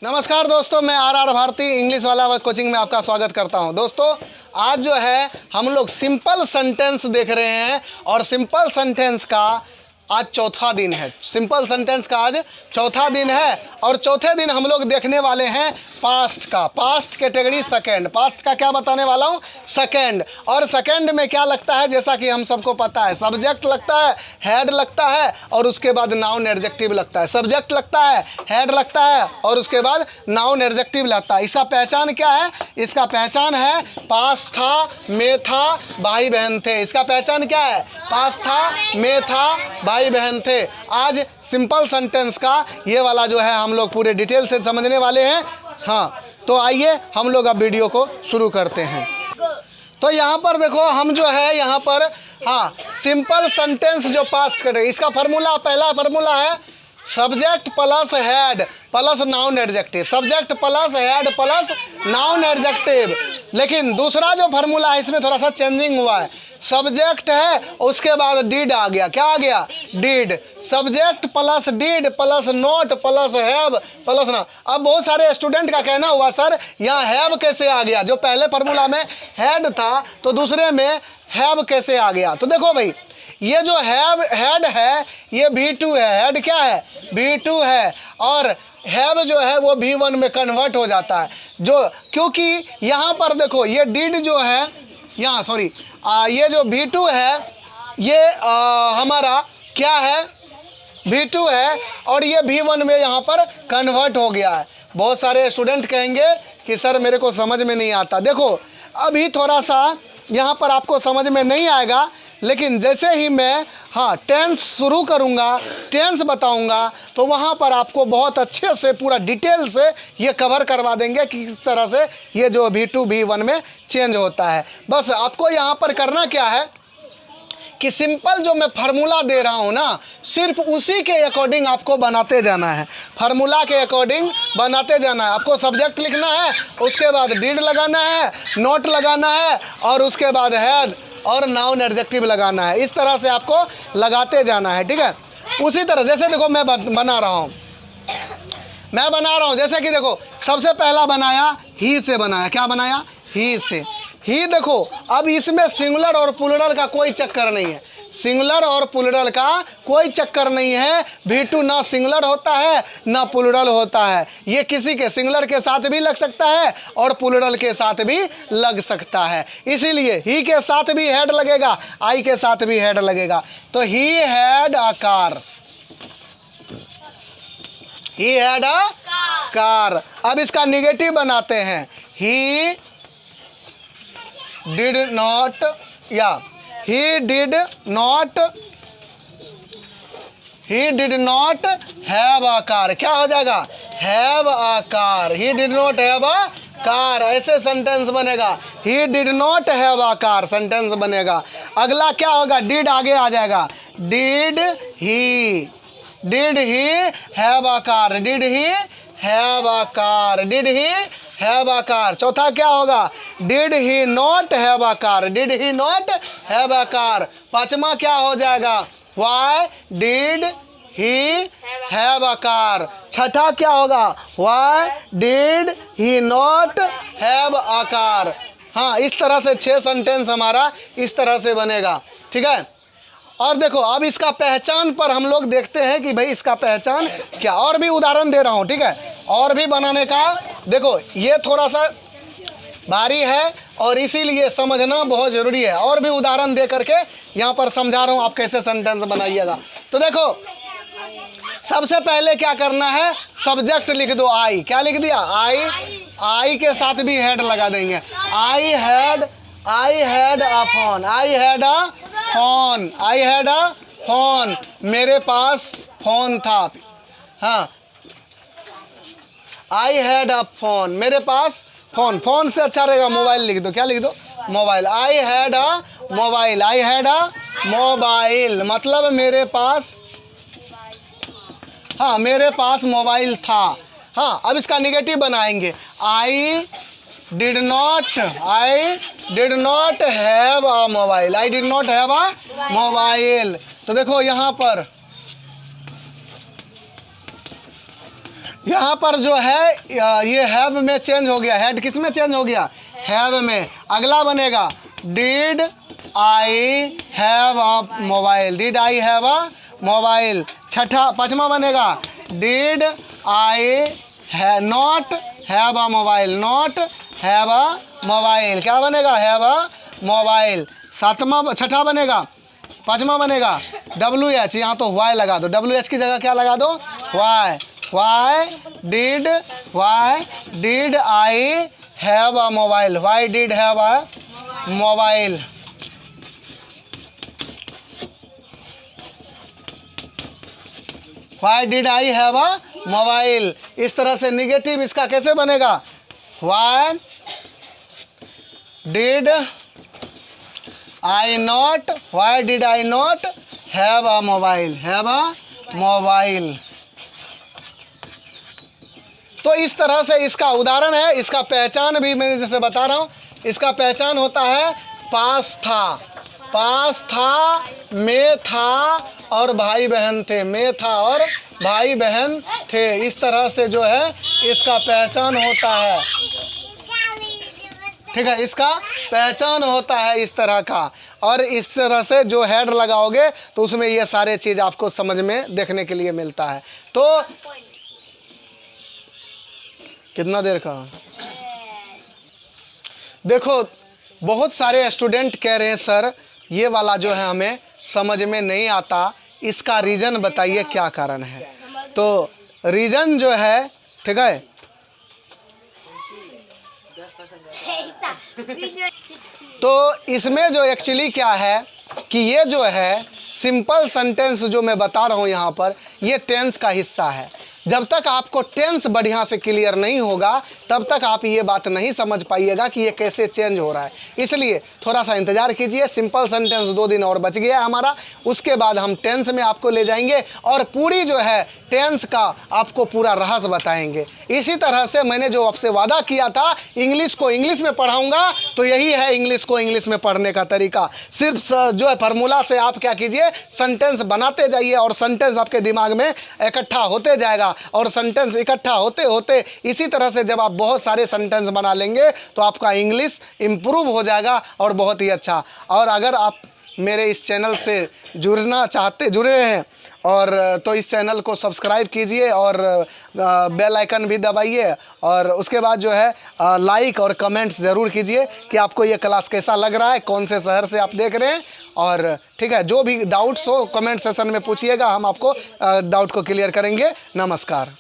नमस्कार दोस्तों, मैं आर भारती इंग्लिश वाला कोचिंग में आपका स्वागत करता हूं। दोस्तों आज जो है हम लोग सिंपल सेंटेंस देख रहे हैं और सिंपल सेंटेंस का आज चौथा दिन है। सिंपल सेंटेंस का आज चौथा दिन है और चौथे दिन हम लोग देखने वाले हैं पास्ट का। Past category second. पास्ट का क्या बताने वाला हूँ? सेकंड। और सेकंड में क्या लगता है, जैसा कि हम सबको पता है, सब्जेक्ट लगता है, हेड लगता है और उसके बाद नाउन एडजेक्टिव लगता है। सब्जेक्ट लगता है, हेड लगता है और उसके बाद नाउन एडजेक्टिव लगता है। इसका पहचान क्या है? इसका पहचान है पास था, में था, भाई बहन थे। इसका पहचान क्या है? पास था, में था, भाई बहन थे। आज सिंपल सेंटेंस का ये वाला जो है हम लोग पूरे डिटेल से समझने वाले हैं। हाँ, तो आइए हम लोग अब वीडियो को शुरू करते हैं। तो यहाँ पर देखो, हम जो है यहाँ पर हाँ सिंपल सेंटेंस जो पास्ट करें, इसका फार्मूला, पहला फार्मूला है subject plus head plus noun adjective. Subject plus head plus noun adjective. लेकिन दूसरा जो फार्मूला है इसमें थोड़ा सा चेंजिंग हुआ है। सब्जेक्ट है, उसके बाद डीड आ गया। क्या आ गया? Did. Subject plus did plus not plus have plus ना। अब बहुत सारे स्टूडेंट का कहना हुआ, सर यहाँ हैव कैसे आ गया? जो पहले फार्मूला में हेड था तो दूसरे में हैव कैसे आ गया? तो देखो भाई, ये जो हेड है ये V2 है। हेड क्या है? V2 है। और हैव जो है वो V1 में कन्वर्ट हो जाता है। जो क्योंकि यहाँ पर देखो ये डीड जो है यहाँ, सॉरी, ये जो V2 है ये हमारा क्या है? V2 है और ये V1 में यहाँ पर कन्वर्ट हो गया है। बहुत सारे स्टूडेंट कहेंगे कि सर मेरे को समझ में नहीं आता। देखो अभी थोड़ा सा यहाँ पर आपको समझ में नहीं आएगा, लेकिन जैसे ही मैं टेंस शुरू करूँगा, टेंस बताऊँगा, तो वहाँ पर आपको बहुत अच्छे से पूरा डिटेल से ये कवर करवा देंगे कि किस तरह से ये जो V2 V1 में चेंज होता है। बस आपको यहाँ पर करना क्या है कि सिंपल जो मैं फार्मूला दे रहा हूँ ना, सिर्फ उसी के अकॉर्डिंग आपको बनाते जाना है। फार्मूला के अकॉर्डिंग बनाते जाना है। आपको सब्जेक्ट लिखना है, उसके बाद डीड लगाना है, नोट लगाना है और उसके बाद हेड और नाउन एडजेक्टिव लगाना है। इस तरह से आपको लगाते जाना है, ठीक है। उसी तरह जैसे देखो मैं बना रहा हूँ, जैसे कि देखो सबसे पहला बनाया ही से बनाया। क्या बनाया? ही से। ही देखो, अब इसमें सिंगुलर और प्लूरल का कोई चक्कर नहीं है। सिंगुलर और प्लूरल का कोई चक्कर नहीं है। V2 ना सिंगुलर होता है ना प्लूरल होता है। ये किसी के सिंगुलर के साथ भी लग सकता है और प्लूरल के साथ भी लग सकता है। इसीलिए ही के साथ भी हेड लगेगा, आई के साथ भी हेड लगेगा। तो he had a car. He had a car. अब इसका निगेटिव बनाते हैं। ही डिड नॉट, या he did not have a car। क्या हो जाएगा? have a car। he did not have a car, ऐसे सेंटेंस बनेगा। he did not have a car sentence बनेगा। अगला क्या होगा? did आगे आ जाएगा। did he have a car? did he have a car? did he have a car? चौथा क्या होगा? did he not have a car? did he not have a car? पांचवा क्या हो जाएगा? why did he have a car? छठा क्या होगा? why did he not have a car? हाँ, इस तरह से 6 सेंटेंस हमारा इस तरह से बनेगा, ठीक है। और देखो अब इसका पहचान पर हम लोग देखते हैं कि भाई इसका पहचान क्या। और भी उदाहरण दे रहा हूँ, ठीक है, और भी बनाने का। देखो ये थोड़ा सा भारी है और इसीलिए समझना बहुत ज़रूरी है। और भी उदाहरण दे करके यहाँ पर समझा रहा हूँ आप कैसे सेंटेंस बनाइएगा। तो देखो सबसे पहले क्या करना है? सब्जेक्ट लिख दो आई। क्या लिख दिया? आई। आई के साथ भी हेड लगा देंगे। I had a phone. I had a phone. I had a phone. मेरे पास फोन था। हाँ, आई हैड अ फोन। मेरे पास फोन। फोन से अच्छा रहेगा मोबाइल लिख दो। क्या लिख दो? Mobile. I had a mobile. I had a mobile मतलब मेरे पास, हाँ मेरे पास मोबाइल था। हाँ, अब इसका निगेटिव बनाएंगे। I did not have a mobile. I did not have a mobile. तो देखो यहाँ पर यहाँ पर जो है ये हैव में चेंज हो गया, हैड किस में चेंज हो गया, हैव में। अगला बनेगा did I have a mobile, did I have a mobile. पाँचवा बनेगा did I not have a mobile, not have a mobile, क्या बनेगा, हैव अ मोबाइल। छठा बनेगा, पाँचवा बनेगा WH, यहाँ तो वाई लगा दो, WH की जगह क्या लगा दो, why. Why did I have a mobile, why did have a mobile. Why did I have a mobile. इस तरह से निगेटिव इसका कैसे बनेगा, why did I not, why did I not have a mobile, have a mobile. तो इस तरह से इसका उदाहरण है। इसका पहचान भी मैं जैसे बता रहा हूँ, इसका पहचान होता है पास था, पास था, में था और भाई बहन थे, में था और भाई बहन थे। इस तरह से जो है इसका पहचान होता है, ठीक है, इसका पहचान होता है इस तरह का। और इस तरह से जो हेड लगाओगे तो उसमें ये सारे चीज़ आपको समझ में देखने के लिए मिलता है। तो कितना देर का, देखो बहुत सारे स्टूडेंट कह रहे हैं सर ये वाला जो है हमें समझ में नहीं आता, इसका रीज़न बताइए क्या कारण है। तो रीज़न जो है, ठीक है, तो इसमें जो एक्चुअली क्या है कि ये जो है सिंपल सेंटेंस जो मैं बता रहा हूँ यहाँ पर, ये टेंस का हिस्सा है। जब तक आपको टेंस बढ़िया से क्लियर नहीं होगा तब तक आप ये बात नहीं समझ पाइएगा कि ये कैसे चेंज हो रहा है। इसलिए थोड़ा सा इंतज़ार कीजिए, सिंपल सेंटेंस 2 दिन और बच गया है हमारा, उसके बाद हम टेंस में आपको ले जाएंगे और पूरी जो है टेंस का आपको पूरा रहस्य बताएंगे। इसी तरह से मैंने जो आपसे वादा किया था इंग्लिश को इंग्लिश में पढ़ाऊँगा, तो यही है इंग्लिश को इंग्लिश में पढ़ने का तरीका। सिर्फ जो है फार्मूला से आप क्या कीजिए, सेंटेंस बनाते जाइए और सेंटेंस आपके दिमाग में इकट्ठा होते जाएगा। और सेंटेंस इकट्ठा होते होते इसी तरह से जब आप बहुत सारे सेंटेंस बना लेंगे तो आपका इंग्लिश इम्प्रूव हो जाएगा और बहुत ही अच्छा। और अगर आप मेरे इस चैनल से जुड़े हैं और तो इस चैनल को सब्सक्राइब कीजिए और बेल आइकन भी दबाइए और उसके बाद जो है लाइक और कमेंट्स ज़रूर कीजिए कि आपको ये क्लास कैसा लग रहा है, कौन से शहर से आप देख रहे हैं। और ठीक है, जो भी डाउट्स हो कमेंट सेशन में पूछिएगा, हम आपको डाउट को क्लियर करेंगे। नमस्कार।